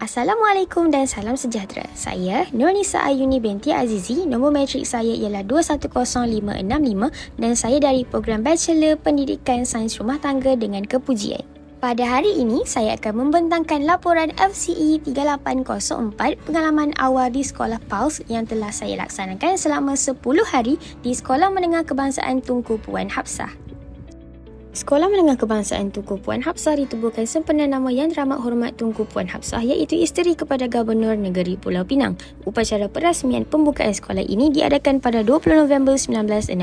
Assalamualaikum dan salam sejahtera. Saya Nurnisa Ayuni binti Azizi. Nombor matrik saya ialah 210565 dan saya dari program Bachelor Pendidikan Sains Rumah Tangga dengan Kepujian. Pada hari ini, saya akan membentangkan laporan FCE 3804 pengalaman awal di Sekolah Pulse yang telah saya laksanakan selama 10 hari di Sekolah Menengah Kebangsaan Tunku Puan Hafsah. Sekolah Menengah Kebangsaan Tunku Puan Hafsah ditubuhkan sempena nama Yang Teramat Hormat Tunku Puan Hafsah iaitu isteri kepada Gubernur Negeri Pulau Pinang. Upacara perasmian pembukaan sekolah ini diadakan pada 20 November 1968.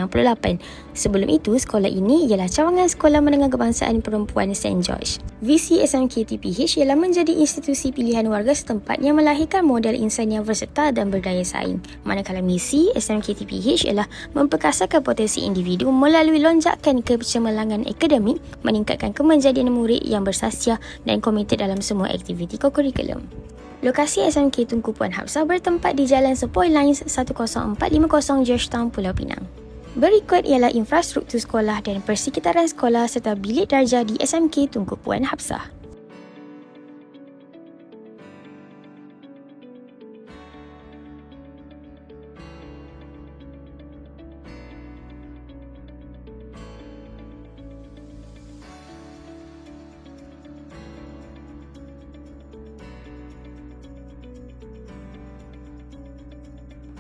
Sebelum itu, sekolah ini ialah cawangan Sekolah Menengah Kebangsaan Perempuan St. George. Visi SMK-TPH ialah menjadi institusi pilihan warga setempat yang melahirkan model insan yang versatile dan berdaya saing. Manakala misi SMK-TPH ialah memperkasakan potensi individu melalui lonjakan kecemerlangan akademik, meningkatkan kemenjadian murid yang bersasia dan komited dalam semua aktiviti kokurikulum. Lokasi SMK Tunku Puan Hafsah bertempat di Jalan Sepoy Lines 10450 Georgetown, Pulau Pinang. Berikut ialah infrastruktur sekolah dan persekitaran sekolah serta bilik darjah di SMK Tunku Puan Hafsah.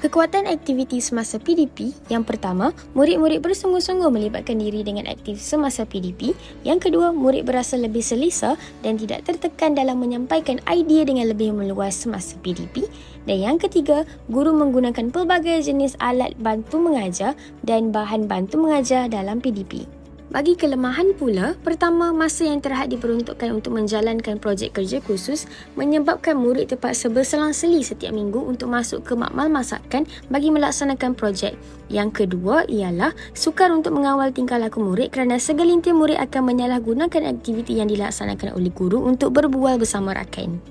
Kekuatan aktiviti semasa PDP. Yang pertama, murid-murid bersungguh-sungguh melibatkan diri dengan aktif semasa PDP. Yang kedua, murid berasa lebih selesa dan tidak tertekan dalam menyampaikan idea dengan lebih meluas semasa PDP. Dan yang ketiga, guru menggunakan pelbagai jenis alat bantu mengajar dan bahan bantu mengajar dalam PDP. Bagi kelemahan pula, pertama, masa yang terhad diperuntukkan untuk menjalankan projek kerja khusus menyebabkan murid terpaksa berselang-seli setiap minggu untuk masuk ke makmal masakan bagi melaksanakan projek. Yang kedua ialah sukar untuk mengawal tingkah laku murid kerana segelintir murid akan menyalahgunakan aktiviti yang dilaksanakan oleh guru untuk berbual bersama rakan.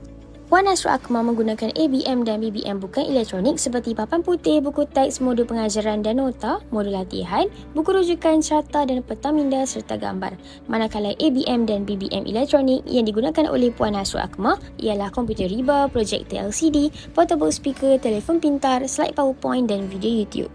Puan Ashrul Akmal menggunakan ABM dan BBM bukan elektronik seperti papan putih, buku teks, modul pengajaran dan nota, modul latihan, buku rujukan, carta dan peta minda serta gambar. Manakala ABM dan BBM elektronik yang digunakan oleh Puan Ashrul Akmal ialah komputer riba, projektor LCD, portable speaker, telefon pintar, slide PowerPoint dan video YouTube.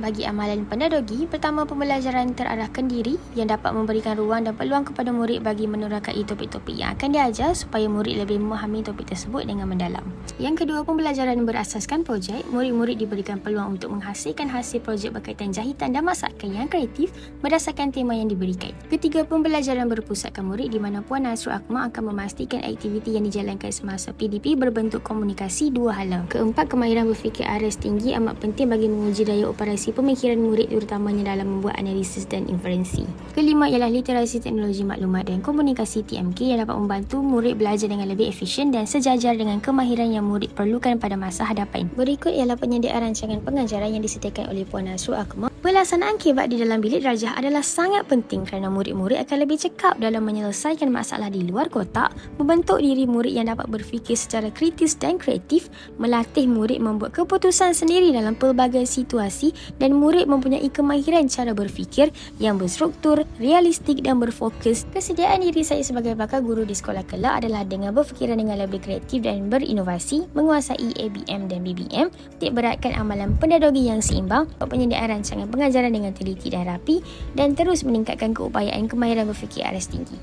Bagi amalan pedagogi, pertama pembelajaran terarahkan diri yang dapat memberikan ruang dan peluang kepada murid bagi menerangkai topik-topik yang akan diajar supaya murid lebih memahami topik tersebut dengan mendalam. Yang kedua, pembelajaran berasaskan projek. Murid-murid diberikan peluang untuk menghasilkan hasil projek berkaitan jahitan dan masakan yang kreatif berdasarkan tema yang diberikan. Ketiga, pembelajaran berpusatkan murid di mana Puan Ashrul Akmal akan memastikan aktiviti yang dijalankan semasa PDP berbentuk komunikasi dua hala. Keempat, kemahiran berfikir aras tinggi amat penting bagi menguji daya operasi pemikiran murid terutamanya dalam membuat analisis dan inferensi. Kelima ialah literasi teknologi maklumat dan komunikasi TMK yang dapat membantu murid belajar dengan lebih efisien dan sejajar dengan kemahiran yang murid perlukan pada masa hadapan. Berikut ialah penyediaan rancangan pengajaran yang disediakan oleh Puan Ashrul Akmal. Pelaksanaan kibat di dalam bilik darjah adalah sangat penting kerana murid-murid akan lebih cekap dalam menyelesaikan masalah di luar kotak, membentuk diri murid yang dapat berfikir secara kritis dan kreatif, melatih murid membuat keputusan sendiri dalam pelbagai situasi dan murid mempunyai kemahiran cara berfikir yang berstruktur, realistik dan berfokus. Kesediaan diri saya sebagai bakal guru di sekolah kelak adalah dengan berfikiran dengan lebih kreatif dan berinovasi, menguasai ABM dan BBM, titik beratkan amalan pedagogi yang seimbang, penyediaan rancangan pengajaran dengan teliti dan rapi dan terus meningkatkan keupayaan kemahiran berfikir aras tinggi.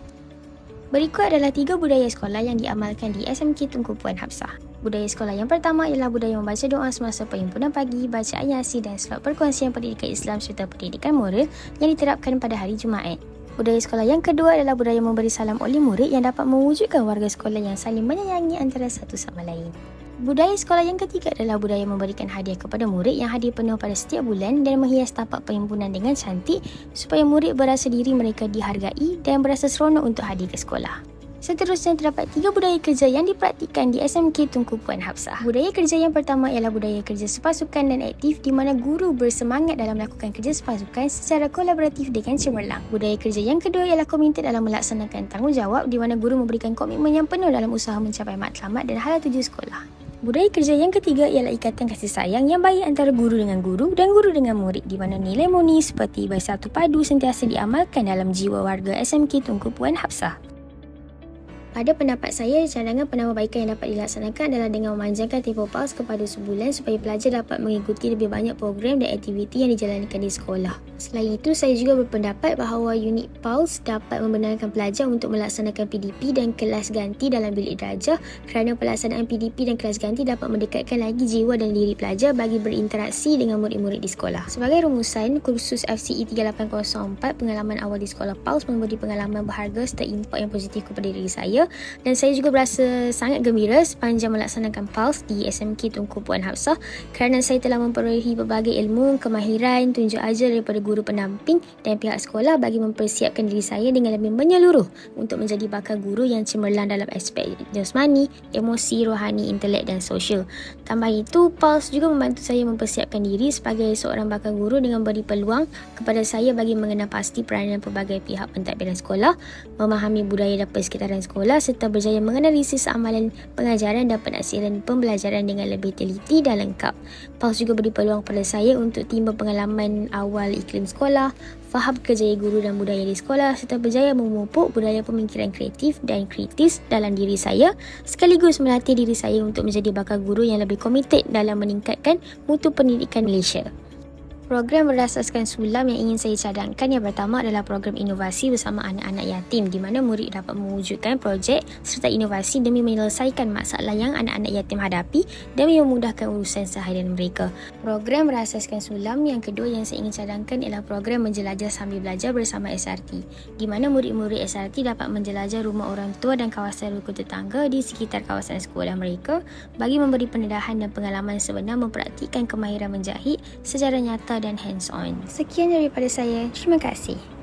Berikut adalah 3 budaya sekolah yang diamalkan di SMK Tunku Puan Hafsah. Budaya sekolah yang pertama ialah budaya membaca doa semasa perhimpunan pagi, bacaan Yasin dan slot perkongsian pendidikan Islam serta pendidikan moral yang diterapkan pada hari Jumaat. Budaya sekolah yang kedua adalah budaya memberi salam oleh murid yang dapat mewujudkan warga sekolah yang saling menyayangi antara satu sama lain. Budaya sekolah yang ketiga adalah budaya memberikan hadiah kepada murid yang hadiah penuh pada setiap bulan dan menghias tapak perhimpunan dengan cantik supaya murid berasa diri mereka dihargai dan berasa seronok untuk hadir ke sekolah. Seterusnya terdapat 3 budaya kerja yang dipraktikkan di SMK Tunku Puan Hafsah. Budaya kerja yang pertama ialah budaya kerja sepasukan dan aktif di mana guru bersemangat dalam melakukan kerja sepasukan secara kolaboratif dengan cemerlang. Budaya kerja yang kedua ialah komited dalam melaksanakan tanggungjawab di mana guru memberikan komitmen yang penuh dalam usaha mencapai matlamat dan hala tuju sekolah. Budaya kerja yang ketiga ialah ikatan kasih sayang yang baik antara guru dengan guru dan guru dengan murid di mana nilai murni seperti bersatu padu sentiasa diamalkan dalam jiwa warga SMK Tunku Puan Hafsah. Pada pendapat saya, cadangan penambahbaikan yang dapat dilaksanakan adalah dengan memanjangkan tempoh PAUS kepada sebulan supaya pelajar dapat mengikuti lebih banyak program dan aktiviti yang dijalankan di sekolah. Selain itu, saya juga berpendapat bahawa unit PAUS dapat membenarkan pelajar untuk melaksanakan PDP dan kelas ganti dalam bilik darjah kerana pelaksanaan PDP dan kelas ganti dapat mendekatkan lagi jiwa dan diri pelajar bagi berinteraksi dengan murid-murid di sekolah. Sebagai rumusan, kursus FCE 3804 pengalaman awal di sekolah PAUS memberi pengalaman berharga serta impak yang positif kepada diri saya. Dan saya juga berasa sangat gembira sepanjang melaksanakan PAUS di SMK Tunku Puan Hafsah kerana saya telah memperolehi berbagai ilmu, kemahiran, tunjuk ajar daripada guru pendamping dan pihak sekolah bagi mempersiapkan diri saya dengan lebih menyeluruh untuk menjadi bakal guru yang cemerlang dalam aspek jasmani, emosi, rohani, intelek dan sosial. Tambah itu, PAUS juga membantu saya mempersiapkan diri sebagai seorang bakal guru dengan beri peluang kepada saya bagi mengenal pasti peranan pelbagai pihak pentadbiran sekolah, memahami budaya dan persekitaran sekolah serta berjaya menganalisis amalan pengajaran dan penasiran pembelajaran dengan lebih teliti dan lengkap. PAUS juga beri peluang kepada saya untuk timba pengalaman awal iklim sekolah, faham kerjaya guru dan budaya di sekolah serta berjaya memupuk budaya pemikiran kreatif dan kritis dalam diri saya sekaligus melatih diri saya untuk menjadi bakal guru yang lebih komited dalam meningkatkan mutu pendidikan Malaysia. Program berasaskan sulam yang ingin saya cadangkan yang pertama adalah program inovasi bersama anak-anak yatim di mana murid dapat mewujudkan projek serta inovasi demi menyelesaikan masalah yang anak-anak yatim hadapi demi memudahkan urusan seharian mereka. Program berasaskan sulam yang kedua yang saya ingin cadangkan ialah program menjelajah sambil belajar bersama SRT di mana murid-murid SRT dapat menjelajah rumah orang tua dan kawasan rukun tetangga di sekitar kawasan sekolah mereka bagi memberi pendedahan dan pengalaman sebenar mempraktikkan kemahiran menjahit secara nyata dan hands-on. Sekian daripada saya. Terima kasih.